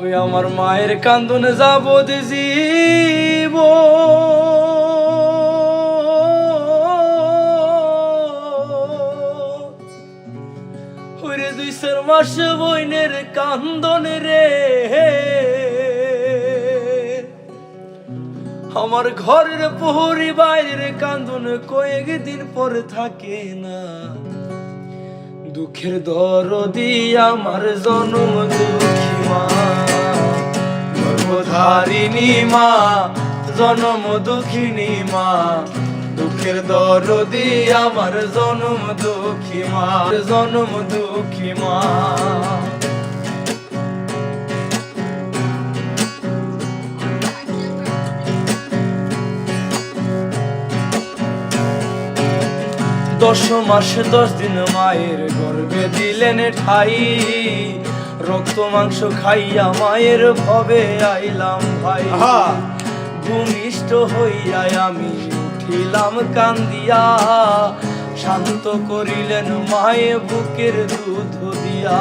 ওই আমার মায়ের কান্দনে যাব জীব ওরে 2 মাস বইনের কান্দনে রে আমার ঘরের প্রহরী বাইরের কান্দন কয়েকদিন পরে থাকে না দুঃখের দরদি আমার জনম দুঃখী মা গর্ভধারিণী মা জনম দুঃখিনী মা দুঃখের দরদি আমার জনম দুঃখী মা জনম দুঃখী মা 10 মাস 10 দিন মায়ের গর্ভে দিলেন ঠাই রক্ত মাংস খাইয়া মায়ের ভবে আইলাম ভাই ভূমিষ্ঠ হইয়া আমি উঠিলাম কান্দিয়া শান্ত করিলেন মায়ে বুকের দুধ দিয়া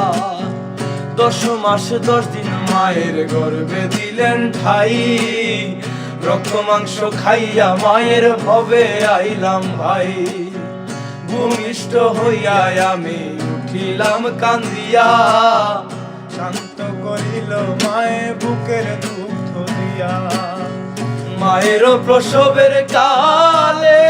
10 মাস 10 দিন মায়ের গর্ভে দিলেন ঠাই রক্ত মাংস খাইয়া মায়ের ভবে আইলাম ভাই ভূমিষ্ঠ হইয়া আমি উঠিলাম কান্দিয়া শান্ত করিল মায়ে বুকের দুধ দিয়া মায়ের প্রসবের কালে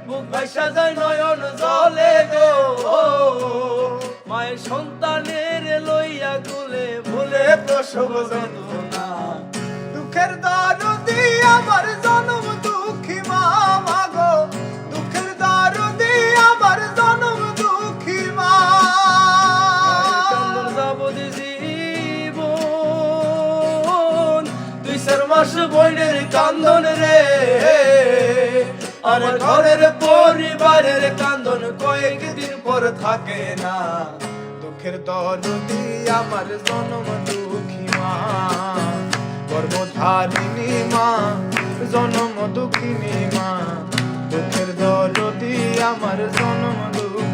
বুক ভাইসা যায় নয়ন জলে গো মায়ের সন্তানের লইয়া কোলে ভুলে প্রসব যন্ত্রণা দুঃখের দরদি আমার জনম দুঃখী মা মাগো দুঃখের দরদি আমার জনম দুঃখী মা জীবন 2 মাস বইনের কান্দন রে আর ঘরের পরিবারের কান্দন কয়েকদিন পর থাকে না দুঃখের দরদি আমার জনম দুঃখী মা গর্ভধারিণী মা জনম দুঃখিনী মা দুঃখের দরদি আমার জনম দুঃখী